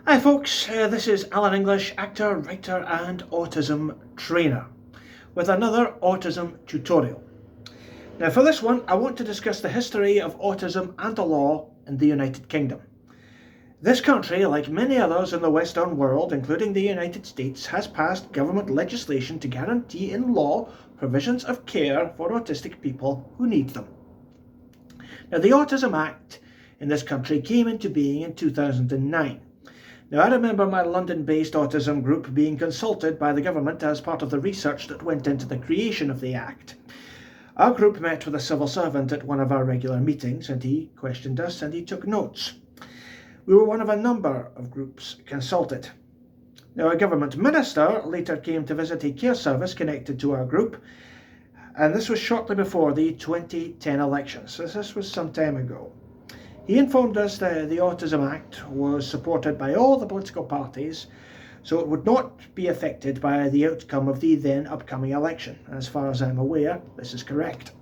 Hi folks, this is Alan English, actor, writer and autism trainer with another autism tutorial. Now for this one I want to discuss the history of autism and the law in the United Kingdom. This country, like many others in the Western world, including the United States, has passed government legislation to guarantee in law provisions of care for autistic people who need them. Now the Autism Act in this country came into being in 2009. Now, I remember my London-based autism group being consulted by the government as part of the research that went into the creation of the Act. Our group met with a civil servant at one of our regular meetings, and he questioned us and he took notes. We were one of a number of groups consulted. Now, a government minister later came to visit a care service connected to our group, and this was shortly before the 2010 elections, so this was some time ago. He informed us that the Autism Act was supported by all the political parties, so it would not be affected by the outcome of the then upcoming election. As far as I'm aware, this is correct.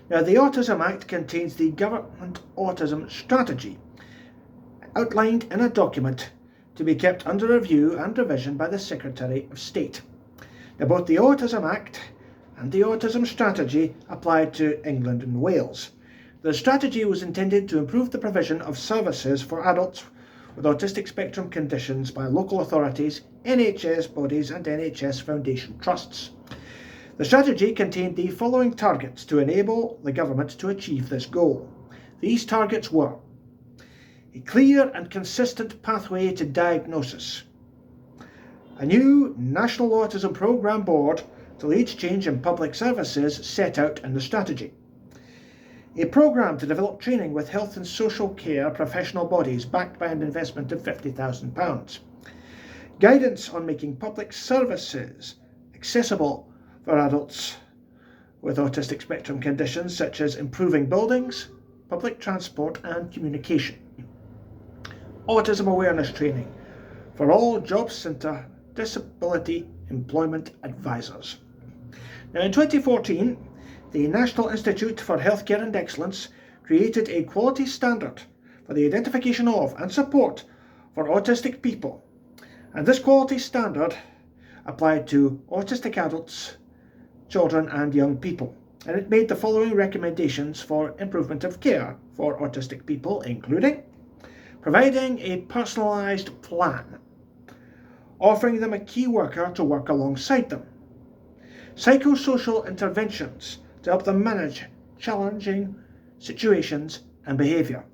Now, the Autism Act contains the Government Autism Strategy, outlined in a document to be kept under review and revision by the Secretary of State. Now, both the Autism Act and the Autism Strategy applied to England and Wales. The strategy was intended to improve the provision of services for adults with autistic spectrum conditions by local authorities, NHS bodies and NHS Foundation trusts. The strategy contained the following targets to enable the government to achieve this goal. These targets were a clear and consistent pathway to diagnosis, a new National Autism Programme Board to lead change in public services set out in the strategy, a programme to develop training with health and social care professional bodies backed by an investment of £50,000. Guidance on making public services accessible for adults with autistic spectrum conditions, such as improving buildings, public transport and communication. Autism awareness training for all job centre disability employment advisors. Now in 2014, the National Institute for Healthcare and Excellence created a quality standard for the identification of and support for autistic people. And this quality standard applied to autistic adults, children and young people. And it made the following recommendations for improvement of care for autistic people, including providing a personalised plan, offering them a key worker to work alongside them, psychosocial interventions to help them manage challenging situations and behaviour.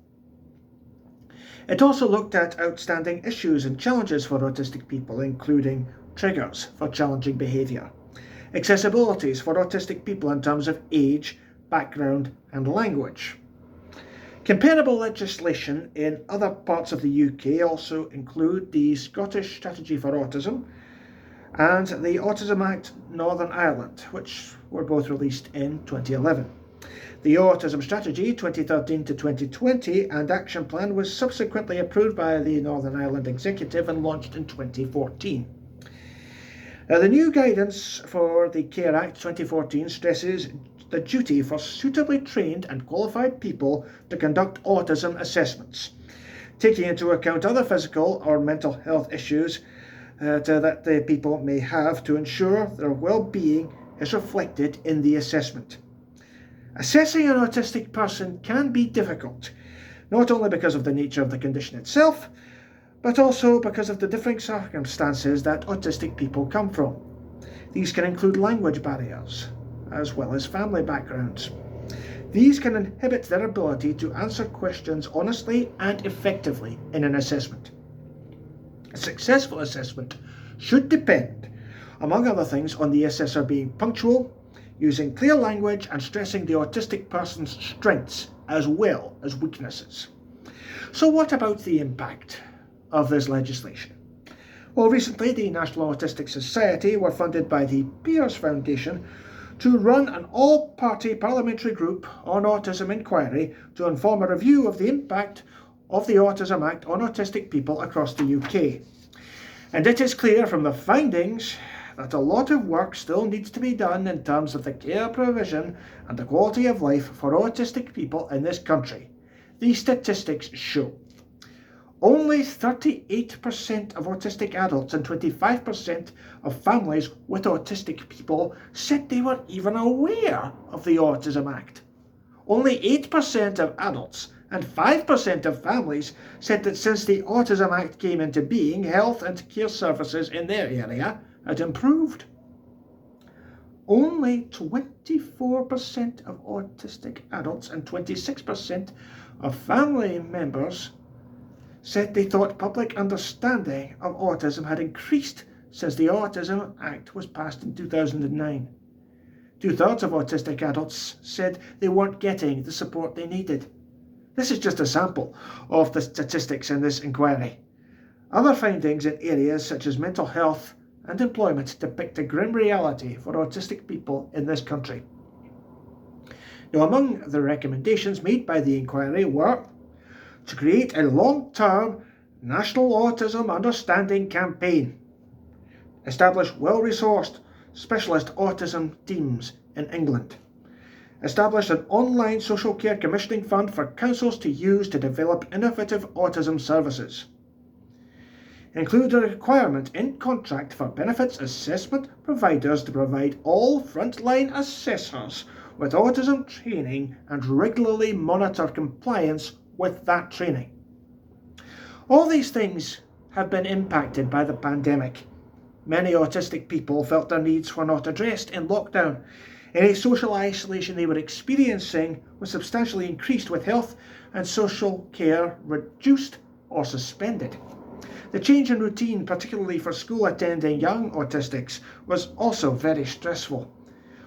It also looked at outstanding issues and challenges for autistic people, including triggers for challenging behaviour, accessibilities for autistic people in terms of age, background and language. Comparable legislation in other parts of the UK also include the Scottish Strategy for Autism and the Autism Act Northern Ireland, which were both released in 2011. The Autism Strategy 2013 to 2020 and Action Plan was subsequently approved by the Northern Ireland Executive and launched in 2014. Now, the new guidance for the Care Act 2014 stresses the duty for suitably trained and qualified people to conduct autism assessments, taking into account other physical or mental health issues that the people may have to ensure their well-being is reflected in the assessment. Assessing an autistic person can be difficult, not only because of the nature of the condition itself, but also because of the differing circumstances that autistic people come from. These can include language barriers, as well as family backgrounds. These can inhibit their ability to answer questions honestly and effectively in an assessment. A successful assessment should depend, among other things, on the assessor being punctual, using clear language and stressing the autistic person's strengths as well as weaknesses. So what about the impact of this legislation? Well, recently the National Autistic Society were funded by the Peers Foundation to run an all-party parliamentary group on autism inquiry to inform a review of the impact of the Autism Act on autistic people across the UK. And it is clear from the findings that a lot of work still needs to be done in terms of the care provision and the quality of life for autistic people in this country. These statistics show Only 38% of autistic adults and 25% of families with autistic people said they were even aware of the Autism Act. Only 8% of adults and 5% of families said that since the Autism Act came into being, health and care services in their area had improved. Only 24% of autistic adults and 26% of family members said they thought public understanding of autism had increased since the Autism Act was passed in 2009. Two-thirds of autistic adults said they weren't getting the support they needed. This is just a sample of the statistics in this inquiry. Other findings in areas such as mental health and employment depict a grim reality for autistic people in this country. Now, among the recommendations made by the inquiry were to create a long-term national autism understanding campaign, establish well-resourced specialist autism teams in England, establish an online social care commissioning fund for councils to use to develop innovative autism services, include a requirement in contract for benefits assessment providers to provide all frontline assessors with autism training and regularly monitor compliance with that training. All these things have been impacted by the pandemic. Many autistic people felt their needs were not addressed in lockdown. Any social isolation they were experiencing was substantially increased, with health and social care reduced or suspended. The change in routine, particularly for school-attending young autistics, was also very stressful.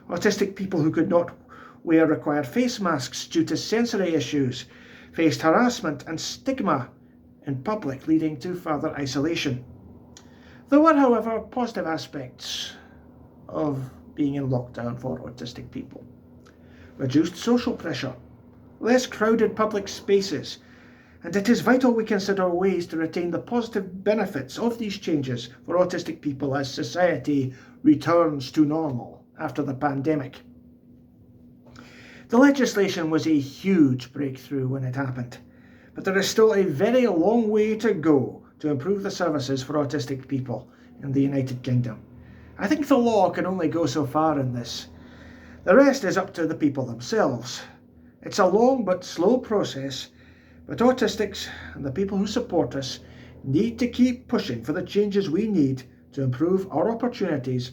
Autistic people who could not wear required face masks due to sensory issues faced harassment and stigma in public, leading to further isolation. There were, however, positive aspects of being in lockdown for autistic people. Reduced social pressure, less crowded public spaces, and it is vital we consider ways to retain the positive benefits of these changes for autistic people as society returns to normal after the pandemic. The legislation was a huge breakthrough when it happened, but there is still a very long way to go to improve the services for autistic people in the United Kingdom. I think the law can only go so far in this. The rest is up to the people themselves. It's a long but slow process, but autistics and the people who support us need to keep pushing for the changes we need to improve our opportunities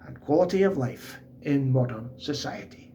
and quality of life in modern society.